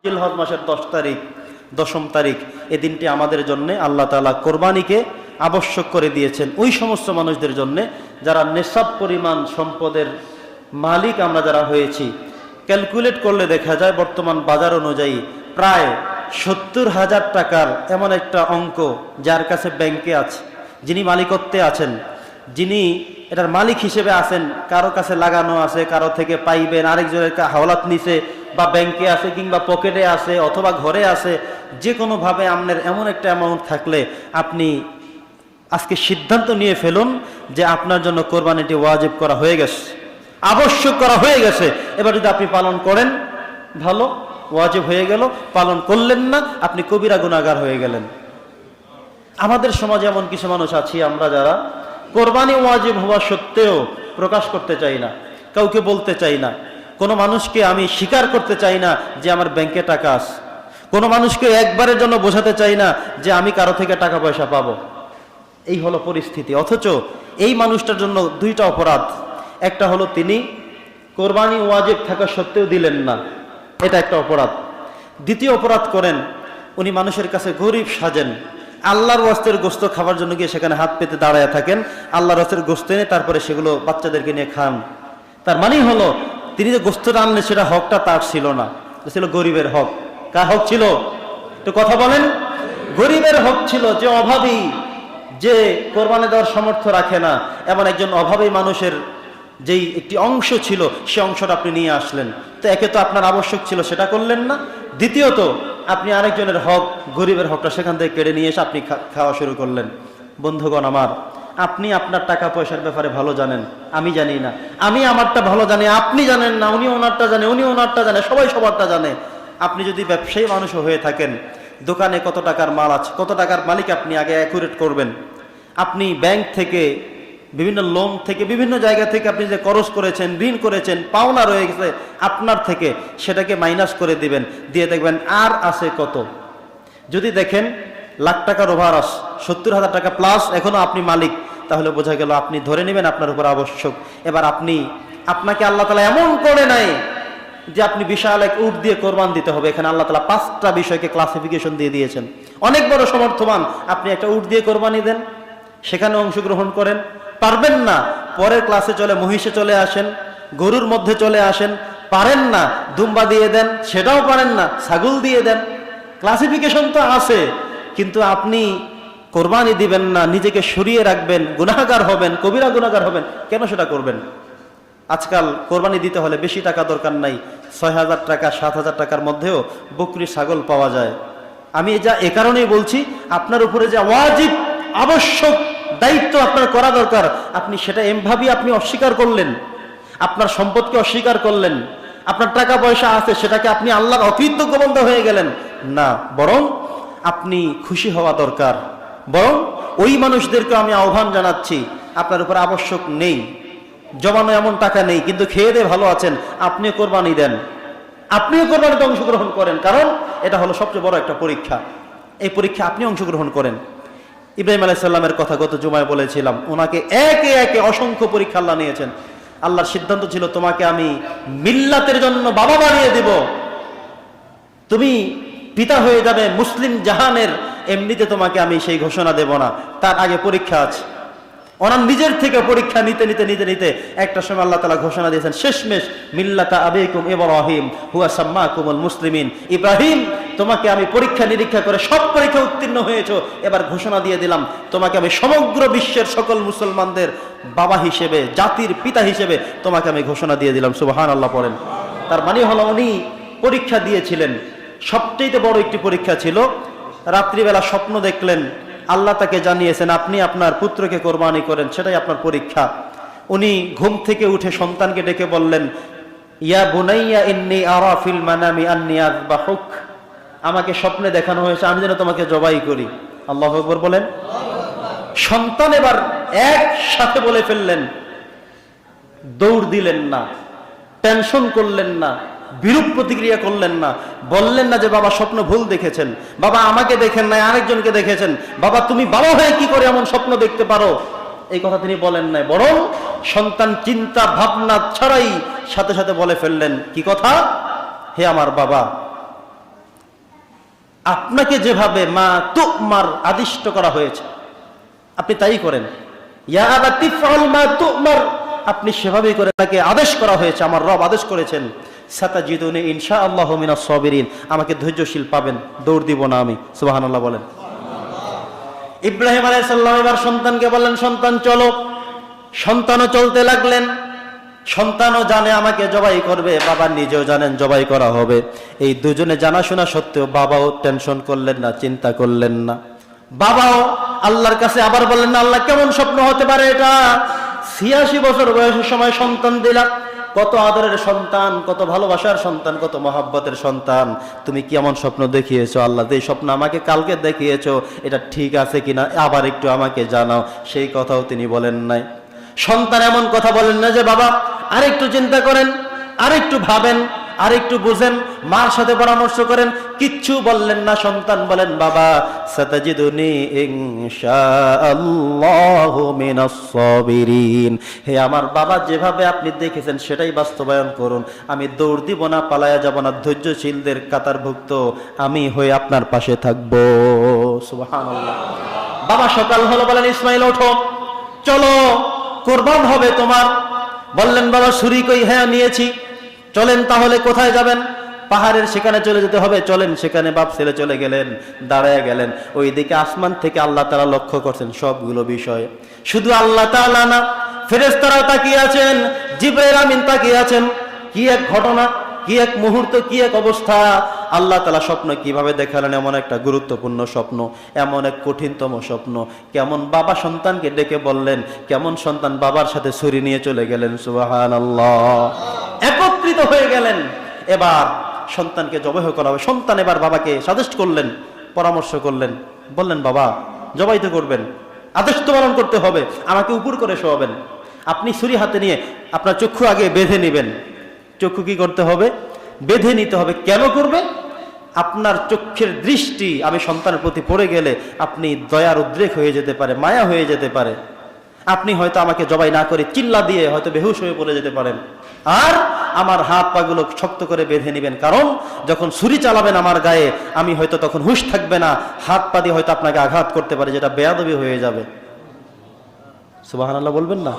জিলহজ মাসের 10 তারিখ 10ম তারিখ এই দিনটি আমাদের জন্য আল্লাহ তাআলা কোরবানিকে আবশ্যক করে দিয়েছেন ওই সমস্ত মানুষদের জন্য যারা নেশাব পরিমাণ সম্পদের মালিক আমরা যারা হয়েছি। ক্যালকুলেট করলে দেখা যায় বর্তমান বাজার অনুযায়ী প্রায় 70,000 টাকার এমন একটা অঙ্ক যার কাছে ব্যাংকে আছে, যিনি মালিকত্বে আছেন, যিনি এটার মালিক হিসেবে আছেন, কারো কাছে লাগানো আছে, কারো থেকে পাইবেন, আরেকজনের হাওলাত নিছে বা ব্যাংকে আছে কিংবা পকেটে আছে অথবা ঘরে আছে, যে কোনোভাবে আপনার এমন একটা অ্যামাউন্ট থাকলে আপনি আজকে সিদ্ধান্ত নিয়ে ফেলুন যে আপনার জন্য কোরবানিটি ওয়াজিব করা হয়ে গেছে, আবশ্যক করা হয়ে গেছে। এবার যদি আপনি পালন করেন ভালো, ওয়াজিব হয়ে গেল, পালন করলেন না আপনি কবিরা গুনাহগার হয়ে গেলেন। আমাদের সমাজে এমন কিছু মানুষ আছি আমরা যারা কোরবানি ওয়াজিব হওয়া সত্ত্বেও প্রকাশ করতে চাই না, কাউকে বলতে চাই না, কোনো মানুষকে আমি স্বীকার করতে চাই না যে আমার ব্যাংকে টাকা আছে, কোনো মানুষকে একবারের জন্য বোঝাতে চাই না যে আমি কারো থেকে টাকা পয়সা পাবো। এই হলো পরিস্থিতি। অথচ এই মানুষটার জন্য দুইটা অপরাধ, একটা হলো তিনি কোরবানি ওয়াজিব থাকা সত্ত্বেও দিলেন না, এটা একটা অপরাধ। দ্বিতীয় অপরাধ করেন উনি মানুষের কাছে গরিব সাজেন, আল্লাহর ওয়াস্তের গোস্ত খাবার জন্য গিয়ে সেখানে হাত পেতে দাঁড়ায় থাকেন, আল্লাহর ওয়াস্তের গোস্ত এনে তারপরে সেগুলো বাচ্চাদেরকে নিয়ে খান। তার মানে হলো তিনি যে গোস্তটা আনলেন সেটা হকটা তার ছিল না, ছিল গরিবের হক। কার হক ছিল? তো কথা বলেন। গরিবের হক ছিল, যে অভাবী, যে কোরবানি দেওয়ার সামর্থ্য রাখে না, এমন একজন অভাবী মানুষের যেই একটি অংশ ছিল সে অংশটা আপনি নিয়ে আসলেন। তো একে তো আপনার আবশ্যক ছিল সেটা করলেন না, দ্বিতীয়ত আপনি আরেকজনের হক, গরিবের হকটা সেখান থেকে কেড়ে নিয়ে এসে আপনি খাওয়া শুরু করলেন। বন্ধুগণ আমার, আপনি আপনার টাকা পয়সার ব্যাপারে ভালো জানেন, আমি জানি না। আমি আমারটা ভালো জানি, আপনি জানেন না। উনি ওনারটা জানে, উনি ওনারটা জানে, সবাই সবারটা জানে। আপনি যদি ব্যবসায়ী মানুষও হয়ে থাকেন, দোকানে কত টাকার মাল আছে, কত টাকার মালিক আপনি আগে অ্যাকুরেট করবেন। আপনি ব্যাংক থেকে, বিভিন্ন লোন থেকে, বিভিন্ন জায়গা থেকে আপনি যে খরচ করেছেন, ঋণ করেছেন, পাওনা রয়ে গেছে আপনার থেকে, সেটাকে মাইনাস করে দিবেন, দিয়ে দেখবেন আর আছে কত। যদি দেখেন লাখ টাকার ওভার আস, 70,000 টাকা প্লাস এখনো আপনি মালিক, তাহলে বোঝা গেল আপনি ধরে নেবেন আপনার উপর আবশ্যক। এবার আপনাকে আল্লাহ তাআলা এমন করে নাই যে আপনি বিশাল এক উট দিয়ে কোরবান দিতে হবে। এখানে আল্লাহ তাআলা 5টা বিষয়কে ক্লাসিফিকেশন দিয়ে দিয়েছেন। অনেক বড় সমর্থবান, আপনি একটা উট দিয়ে কোরবানি দেন, সেখানে অংশগ্রহণ করেন, পারবেন না পরের ক্লাসে চলে মহিষে চলে আসেন, গরুর মধ্যে চলে আসেন, পারেন না দুম্বা দিয়ে দেন, সেটাও পারেন না ছাগল দিয়ে দেন। ক্লাসিফিকেশন তো আছে, কিন্তু আপনি কোরবানি দিবেন না, নিজেকে সরিয়ে রাখবেন, গুনাহগার হবেন, কবিরা গুনাহগার হবেন। কেন সেটা করবেন? আজকাল কোরবানি দিতে হলে বেশি টাকা দরকার নাই, 6,000 টাকা 7,000 টাকার মধ্যেও বকরি ছাগল পাওয়া যায়। আমি যা এ কারণেই বলছি, আপনার উপরে যে ওয়াজিব আবশ্যক দায়িত্ব আপনার করা দরকার, আপনি সেটা এমভাবে আপনি অস্বীকার করলেন, আপনার সম্পদকে অস্বীকার করলেন, আপনার টাকা পয়সা আছে সেটাকে আপনি আল্লাহর অকৃতজ্ঞ বান্দা হয়ে গেলেন না। বরং আপনি খুশি হওয়া দরকার। বরং ওই মানুষদেরকে আমি আহ্বান জানাচ্ছি, আপনার উপর আবশ্যক নেই, জমানো এমন টাকা নেই, কিন্তু খেয়ে দিয়ে ভালো আছেন, আপনিও কোরবানি দেন, আপনিও কোরবানিতে অংশগ্রহণ করেন। কারণ এটা হলো সবচেয়ে বড় একটা পরীক্ষা। এই পরীক্ষা আপনি অংশগ্রহণ করেন। ইব্রাহিম আলাইহিস সালামের কথা গত জুমায় বলেছিলাম, ওনাকে একে একে অসংখ্য পরীক্ষা আল্লাহ নিয়েছেন। আল্লাহর সিদ্ধান্ত ছিল, তোমাকে আমি মিল্লাতের জন্য বাবা বানিয়ে দেব, তুমি পিতা হয়ে যাবে মুসলিম জাহানের, এমনিতে তোমাকে আমি সেই ঘোষণা দেব না, তার আগে পরীক্ষা আছে। ওনার নিজের থেকে পরীক্ষা নিতে নিতে নিতে নিতে একটা সময় আল্লাহ তাআলা ঘোষণা দিয়েছেন, শেষমেশ মিল্লাতা আবিকুম ইব্রাহিম হুয়া সাম্মাকুমুল মুসলিমিন। ইব্রাহিম, তোমাকে আমি পরীক্ষা নিরীক্ষা করে সব পরীক্ষা উত্তীর্ণ হয়েছো, এবার ঘোষণা দিয়ে দিলাম তোমাকে আমি সমগ্র বিশ্বের সকল মুসলমানদের বাবা হিসেবে, জাতির পিতা হিসেবে তোমাকে আমি ঘোষণা দিয়ে দিলাম। সুবহানাল্লাহ পড়েন। তার মানে হলো উনি পরীক্ষা দিয়েছিলেন। সবচেয়ে বড় একটি পরীক্ষা ছিল, রাত্রিবেলা স্বপ্ন দেখলেন, আল্লাহ তাকে জানিয়েছেন আপনি আপনার পুত্রকে কোরবানি করেন, সেটাই আপনার পরীক্ষা। উনি ঘুম থেকে উঠে সন্তানকে ডেকে বললেন, ইয়া বুনাইয়া ইন্নী আরা ফিল মানামি আন্নী আযবাহুক, আমাকে স্বপ্নে দেখানো হয়েছে আমি যেন তোমাকে জবাই করি। আল্লাহু আকবার বলেন। সন্তান এবার একসাথে বলে ফেললেন, দৌড় দিলেন না, টেনশন করলেন না, বিরূপ প্রতিক্রিয়া করলেন না, বললেন না যে বাবা স্বপ্ন ভুল দেখেছেন, বাবা আমাকে দেখেন নাই আরেকজনকে দেখেছেন, বাবা তুমি বাবা হয়ে কি করে এমন স্বপ্ন দেখতে পারো, এই কথা তিনি বলেন নাই। বরং সন্তান চিন্তা ভাবনা ছাড়াই সাথে সাথে বলে ফেললেন কি কথা, হে আমার বাবা, আপনাকে যেভাবে মা তুমার আদিষ্ট করা হয়েছে আপনি তাই করেন। ইয়া আবাতি ফাল মা তুমার, আপনি সেভাবেই করে তাকে আদেশ করা হয়েছে, আমার রব আদেশ করেছেন। সাতাজিদুনি ইনশাআল্লাহু মিনাস সাবিরিন, আমাকে ধৈর্যশীল পাবেন, দৌড় দিব না আমি। সুবহানাল্লাহ বলেন। ইব্রাহিম আলাইহিস সালাম এবার সন্তানকে বললেন, সন্তান চলো। সন্তানও চলতে লাগলেন। সন্তানও জানে আমাকে জবাই করবে, বাবা নিজেও জানেন জবাই করা হবে। এই দুজনে জানাশোনা সত্ত্বেও বাবাও টেনশন করলেন না, চিন্তা করলেন না। বাবাও আল্লাহর কাছে আবার বললেন না, আল্লাহ কেমন স্বপ্ন হতে পারে এটা? 86 বছর বয়সের সময় সন্তান দিলা, কত আদরের সন্তান, কত ভালোবাসার সন্তান, কত মহাব্বতের সন্তান, তুমি কি এমন স্বপ্ন দেখিয়েছো? আল্লাহ যে স্বপ্ন আমাকে কালকে দেখিয়েছো এটা ঠিক আছে কিনা আবার একটু আমাকে জানাও, সেই কথাও তিনি বলেন নাই। সন্তান এমন কথা বলেন না যে বাবা আরেকটু চিন্তা করেন, আরেকটু ভাবেন, আরেকটু বুঝেন, মার সাথে পরামর্শ করেন, কিচ্ছু বললেন না। সন্তান বলেন, বাবা সাতাজিদুনি ইনশাআল্লাহু মিনাস সাবিরিন, হে আমার বাবা যেভাবে আপনি দেখেছেন সেটাই বাস্তবায়ন করুন। আমি দৌড় দিব না, পালায়া যাব না, ধৈর্যশীলদের কাতারভুক্ত আমি হয়ে আপনার পাশে থাকবো। সুবহানাল্লাহ। বাবা সকাল হলো, বলেন ইসমাইল ওঠো, চলো কুরবান হবে তোমার। বললেন বাবা ছুরি কই? হ্যাঁ নিয়েছি। চলেন তাহলে কোথায় যাবেন? পাহাড়ের সেখানে চলে যেতে হবে। চলেন সেখানে। বাপ ছেলে চলে গেলেন, দাঁড়ায় গেলেন। ওইদিকে আসমান থেকে আল্লাহ তাআলা লক্ষ্য করছেন সবগুলো বিষয়। শুধু আল্লাহ তাআলা না, ফেরেশতারাও তাকিয়ে আছেন, জিবরাইল আমিন তাকিয়ে আছেন। কি এক ঘটনা, কি এক মুহূর্ত, কি এক অবস্থা! আল্লাহ তাআলা স্বপ্ন কিভাবে দেখালেন, এমন একটা গুরুত্বপূর্ণ স্বপ্ন, এমন এক কঠিনতম স্বপ্ন। কেমন বাবা সন্তানকে ডেকে বললেন, কেমন সন্তান বাবার সাথে ছুরি নিয়ে চলে গেলেন। সুবহানাল্লাহ। একত্রিত হয়ে গেলেন। এবার সন্তানকে জবাই করা হবে। সন্তান এবার বাবাকে সাজেস্ট করলেন, পরামর্শ করলেন, বললেন বাবা জবাই তো করবেন, আদেশ তো পালন করতে হবে, আমাকে উপর করে শোয়াবেন। আপনি ছুরি হাতে নিয়ে আপনার চক্ষু আগে বেঁধে নেবেন। চক্ষু কি করতে হবে? বেঁধে নিতে হবে। কেন করবে? আপনার চক্ষের দৃষ্টি আমি সন্তানের প্রতি পড়ে গেলে আপনি দয়ার উদ্রেক হয়ে যেতে পারে, মায়া হয়ে যেতে পারে। আপনি হয়তো আমাকে জবাই না করে চিল্লা দিয়ে হয়তো বেহুশ হয়ে পড়ে যেতে পারেন। আর আমার হাত পাগুলো শক্ত করে বেঁধে নেবেন, কারণ যখন ছুরি চালাবেন আমার গায়ে আমি হয়তো তখন হুঁশ থাকবে না, হাত পা দিয়ে হয়তো আপনাকে আঘাত করতে পারে, যেটা বেয়াদবি হয়ে যাবে। সুবহানাল্লাহ বলবেন না?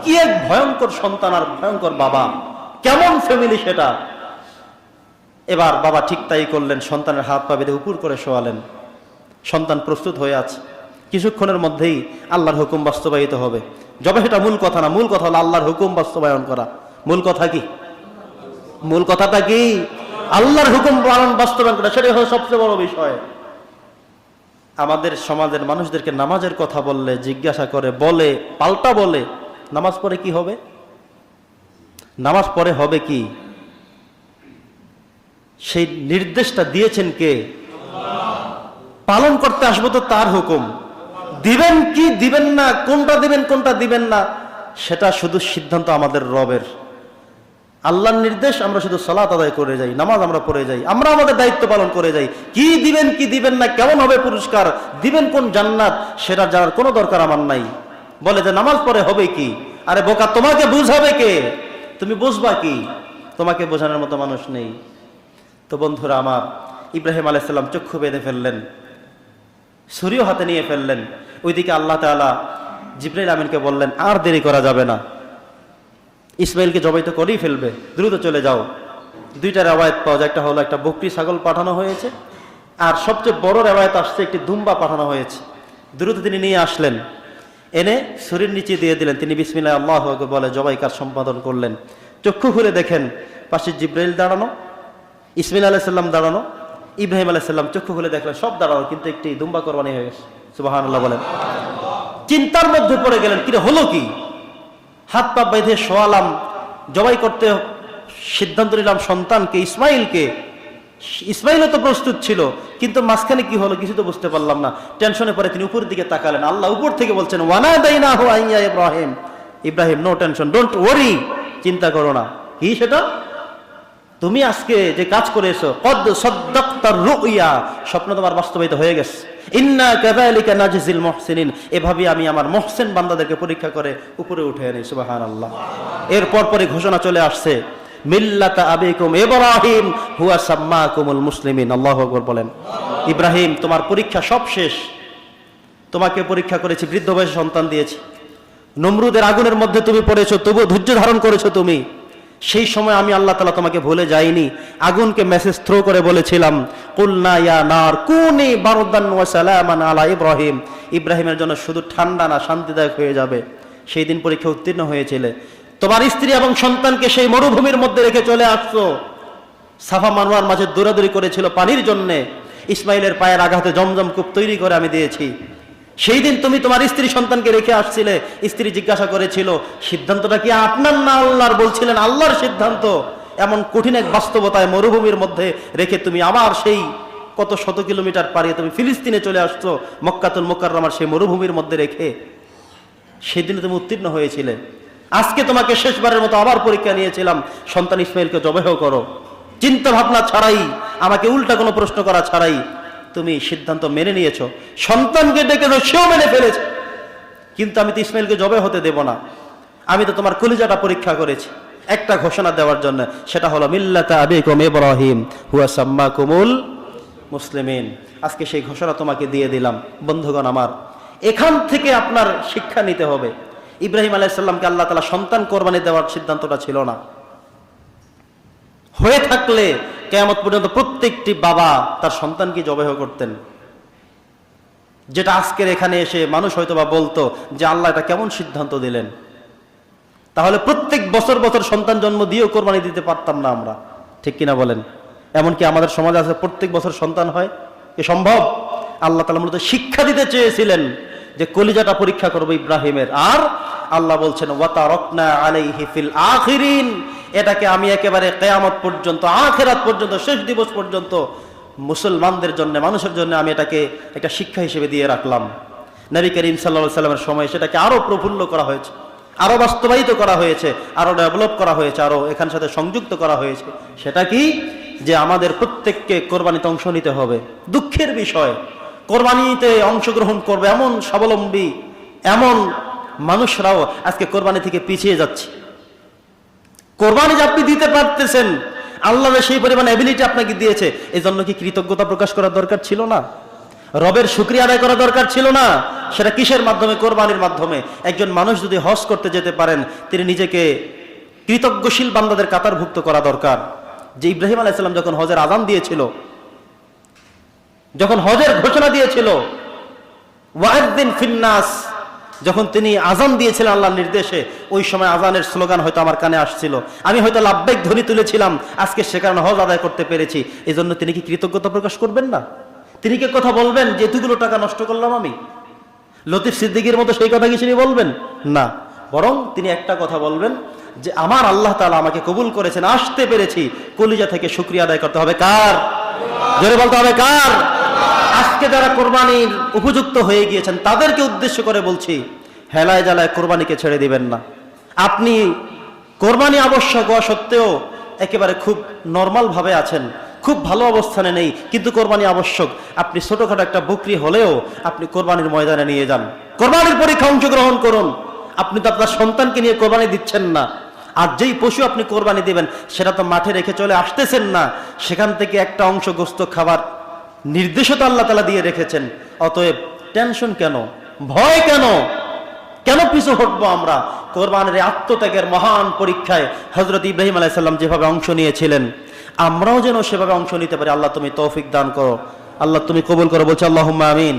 কি এক ভয়ঙ্কর সন্তান আর ভয়ঙ্কর বাবা, কেমন ফ্যামিলি সেটা! এবার বাবা ঠিক তাই করলেন, সন্তানের হাত পা বেঁধে উপর করে শোয়ালেন। সন্তান প্রস্তুত হয়ে আছে। কিছুক্ষণের মধ্যেই আল্লাহর হুকুম বাস্তবায়িত হবে। জবাইটা মূল কথা না, মূল কথা হলো আল্লাহর হুকুম বাস্তবায়ন করা। মূল কথা কি? মূল কথাটা কি? আল্লাহর হুকুম পালন বাস্তবায়ন করা, সেটাই হলো সবচেয়ে বড় বিষয়। আমাদের সমাজের মানুষদেরকে নামাজের কথা বললে জিজ্ঞাসা করে, বলে পাল্টা বলে নামাজ পড়ে কি হবে? নামাজ পড়ে হবে কি? সেই নির্দেশটা দিয়েছেন কে? পালন করতে আসবো তো তার হুকুম। দিবেন কি দিবেন না, কোনটা দিবেন কোনটা দিবেন না, সেটা শুধু সিদ্ধান্ত আমাদের রবের। আল্লাহর নির্দেশ আমরা শুধু সালাত আদায় করে যাই, নামাজ আমরা পড়ে যাই, আমরা আমাদের দায়িত্ব পালন করে যাই। কি দিবেন কি দিবেন না, কেমন হবে পুরস্কার, দিবেন কোন জান্নাত, সেটা জানার কোনো দরকার আমার নাই। বলে যে নামাজ পড়ে হবে কি? আরে বোকা, তোমাকে বুঝাবে কে? তুমি বুঝবা কি? তোমাকে বোঝানোর মতো মানুষ নেই। তো বন্ধুরা আমার, ইব্রাহিম আলাইহিস সালাম চক্ষু বেঁধে ফেললেন, ছুরিও হাতে নিয়ে ফেললেন। ওইদিকে আল্লাহ তাআলা জিবরাইল আমিনকে বললেন, আর দেরি করা যাবে না, ইসমাইলকে জবাই তো করেই ফেলবে, দ্রুত চলে যাও। দুইটা রেওয়ায়েত পাওয়া যায়, একটা হলো একটা বকরি ছাগল পাঠানো হয়েছে, আর সবচেয়ে বড় রেওয়ায়েত আসছে একটি দুম্বা পাঠানো হয়েছে। দ্রুত তিনি নিয়ে আসলেন, এনে ছুরির নিচে দিয়ে দিলেন। তিনি বিসমিল্লাহ আল্লাহু আকবার বলে জবাই কাজ সম্পাদন করলেন। চক্ষু খুলে দেখেন পাশে জিবরাইল দাঁড়ানো, ইসমাইল আলাইহিস সালাম দাঁড়ানো, ইব্রাহিম আলাইহিস সালাম চক্ষু খুলে দেখলেন সব দাঁড়ানো, কিন্তু একটি দুম্বা কোরবানি হয়ে গেছে। সুবহানাল্লাহ বলেন। চিন্তার মধ্যে পড়ে গেলেন, কিরে হলো কি? হাত পা বেঁধে শোয়ালাম, জবাই করতে সিদ্ধান্ত নিলাম সন্তানকে, ইসমাইলকে। ইসমাইলও তো প্রস্তুত ছিল, কিন্তু মাঝখানে কি হলো কিছু তো বুঝতে পারলাম না। টেনশনে পরে তিনি উপরের দিকে তাকালেন। আল্লাহ উপর থেকে বলছেন, ওয়ানাদাইনাহু আইয়া ইব্রাহিম, Ibrahim no tension, don't worry, চিন্তা করো না। কি সেটা? তুমি আজকে যে কাজ করেছো, কদ সাদ্দাকতার রুইয়া, স্বপ্ন তোমার বাস্তবায়িত হয়ে গেছে। ইন্না কাযালিকা নাজিজিল মুহসিনিন, এভাবে আমি আমার মুহসিন বান্দাদেরকে পরীক্ষা করে উপরে উঠে আনি। সুবহানাল্লাহ। এরপর পরে ঘোষণা চলে আসছে, মিল্লাতা আবিকুম ইব্রাহিম হুয়া সাম্মাকুমুল মুসলিমিন। আল্লাহু আকবার বলেন। ইব্রাহিম, তোমার পরীক্ষা সব শেষ। তোমাকে পরীক্ষা করেছি, বৃদ্ধ বয়সে সন্তান দিয়েছি। নমরুদের আগুনের মধ্যে তুমি পড়েছো, তবুও ধৈর্য ধারণ করেছো তুমি। সেই সময় আমি আল্লাহ তাআলা তোমাকে ভুলে যাইনি। আগুনকে মেসেজ থ্রো করে বলেছিলাম, কুলনা ইয়া নার কুনি বারদান ওয়া সালামান আলা ইব্রাহিম। ইব্রাহিমের জন্য শুধু ঠান্ডা না, শান্তিদায়ক হয়ে যাবে। সেই দিন পরীক্ষা উত্তীর্ণ হয়েছিলে। তোমার স্ত্রী এবং সন্তানকে সেই মরুভূমির মধ্যে রেখে চলে আসছো। সাফা মারওয়ার মাঝে দৌড়াদৌড়ি করেছিল পানির জন্য। ইসমাইলের পায়ের আঘাতে জমজম কূপ তৈরি করে আমি দিয়েছি। সেই দিন তুমি তোমার স্ত্রী সন্তানকে রেখে আসছিলে। স্ত্রী জিজ্ঞাসা করেছিল, সিদ্ধান্তটা কি আপনার না আল্লাহর? বলছিলেন আল্লাহর সিদ্ধান্ত। এমন কঠিন এক বাস্তবতায় মরুভূমির মধ্যে রেখে তুমি আবার সেই কত শত কিলোমিটার পাড়িয়ে তুমি ফিলিস্তিনে চলে আসছো, মক্কাতুল মুকাররমার সেই মরুভূমির মধ্যে রেখে। সেদিন তুমি উত্তীর্ণ হয়েছিলে। আজকে তোমাকে শেষবারের মতো আবার পরীক্ষা নিয়েছিলাম, সন্তান ইসমাইলকে জবাহ করো। চিন্তা ভাবনা ছাড়াই, আমাকে উল্টা কোনো প্রশ্ন করা ছাড়াই তুমি সিদ্ধান্ত মেনে নিয়েছো। সন্তানকে ডেকে সেও মেনে ফেলেছে, কিন্তু আমি তো ইসমাইলকে জবাহ হতে দেব না। আমি তো তোমার কলিজাটা পরীক্ষা করেছি একটা ঘোষণা দেওয়ার জন্য, সেটা হলো মিল্লাতা আবিকুম ইব্রাহিম হুয়া সাম্মাকুমুল মুসলিমিন। আজকে সেই ঘোষণা তোমাকে দিয়ে দিলাম। বন্ধুগণ আমার, এখান থেকে আপনার শিক্ষা নিতে হবে। ইব্রাহিম আলাইহিস সালামকে আল্লাহ তাআলা সন্তান কোরবানি দেওয়ার সিদ্ধান্তটা ছিল না। হয়ে থাকলে কিয়ামত পর্যন্ত প্রত্যেকটি বাবা তার সন্তানকে জবাহ করতেন। যেটা আজকের এখানে এসে মানুষ হয়তো বা বলতো যে আল্লাহ এটা কেমন সিদ্ধান্ত দিলেন। তাহলে প্রত্যেক বছর বছর সন্তান জন্ম দিয়েও কোরবানি দিতে পারতাম না আমরা, ঠিক কিনা বলেন? এমনকি আমাদের সমাজে আছে প্রত্যেক বছর সন্তান হয়, এ সম্ভব? আল্লাহ তাআলা মূলত শিক্ষা দিতে চেয়েছিলেন যে কলিজাটা পরীক্ষা করবো ইব্রাহিমের। আর আল্লাহ বলছেন ওয়া তারাকনা আলাইহি ফিল আখিরিন, এটাকে আমি একেবারে কিয়ামত পর্যন্ত, আখিরাত পর্যন্ত, শেষ দিবস পর্যন্ত মুসলমানদের জন্য, মানুষের জন্য আমি এটাকে একটা শিক্ষা হিসেবে দিয়ে রাখলাম। নবী করিম সাল্লাল্লাহু আলাইহি সাল্লামের সময় সেটাকে আরো প্রফুল্ল করা হয়েছে, আরো বাস্তবায়িত করা হয়েছে, আরো ডেভেলপ করা হয়েছে, আরো এখানের সাথে সংযুক্ত করা হয়েছে। সেটা কি? যে আমাদের প্রত্যেককে কোরবানিতে অংশ নিতে হবে। দুঃখের বিষয়, কোরবানিতে অংশগ্রহণ করবে এমন স্বাবলম্বী, এমন মানুষরাও আজকে কোরবানি থেকে পিছিয়ে যাচ্ছে। কোরবানি যে আপনি দিতে পারতেছেন, আল্লাহ সেই পরিমাণ এবিলিটি আপনাকে দিয়েছে, এই জন্য কি কৃতজ্ঞতা প্রকাশ করার দরকার ছিল না? রবের শুকরিয়া আদায় করা দরকার ছিল না? সেটা কিসের মাধ্যমে? কোরবানির মাধ্যমে। একজন মানুষ যদি হজ করতে যেতে পারেন, তিনি নিজেকে কৃতজ্ঞশীল বান্দাদের কাতারভুক্ত করা দরকার। যে ইব্রাহিম আলাইহিস সালাম যখন হজের আযান দিয়েছিল, যখন হজের ঘোষণা দিয়েছিল, ওয়া'আযযিন ফিন্নাস, যখন তিনি আযান দিয়েছিলেন আল্লাহর নির্দেশে, ওই সময় আযানের স্লোগান হয়তো আমার কানে আসছিল, আমি হয়তো লাব্বাইক ধ্বনি তুলেছিলাম, আজকে সে কারণে হজ আদায় করতে পেরেছি। এই জন্য তিনি কি কৃতজ্ঞতা প্রকাশ করবেন না? তিনি কি কথা বলবেন যে এতগুলো টাকা নষ্ট করলাম আমি? লতিফ সিদ্দিকীর মতো সেই কথা কি তিনি বলবেন? না, বরং তিনি একটা কথা বলবেন যে আমার আল্লাহ তাআলা আমাকে কবুল করেছেন, আসতে পেরেছি, কলিজা থেকে শুকরিয়া আদায় করতে হবে কার? জোরে বলতে হবে কার? আজকে যারা কোরবানির উপযুক্ত হয়ে গিয়েছেন তাদেরকে উদ্দেশ্য করে বলছি, হেলায় জ্বালায় কোরবানিকে ছেড়ে দিবেন না। আপনি কোরবানি আবশ্যক হওয়া সত্ত্বেও একেবারে খুব নর্মাল ভাবে আছেন, খুব ভালো অবস্থানে নেই, কিন্তু কোরবানি আবশ্যক। আপনি ছোটখাটো একটা বকরি হলেও আপনি কোরবানির ময়দানে নিয়ে যান, কোরবানির পরীক্ষা অংশগ্রহণ করুন। আপনি তো আপনার সন্তানকে নিয়ে কোরবানি দিচ্ছেন না, আর যেই পশু আপনি কোরবানি দিবেন সেটা তো মাঠে রেখে চলে আসতেছেন না, সেখান থেকে একটা অংশ গোস্ত খাবার নির্দেশও তো আল্লাহ তাআলা দিয়ে রেখেছেন। অতএব টেনশন কেন, ভয় কেন, কেন পিছু হটবো আমরা? কোরবানির আত্মত্যাগের মহান পরীক্ষায় হযরত ইব্রাহিম আলাইহিস সালাম যেভাবে অংশ নিয়েছিলেন, আমরাও যেন সেভাবে অংশ নিতে পারি। আল্লাহ তুমি তৌফিক দান করো, আল্লাহ তুমি কবুল করো, বলছি আল্লাহুম্মা আমিন।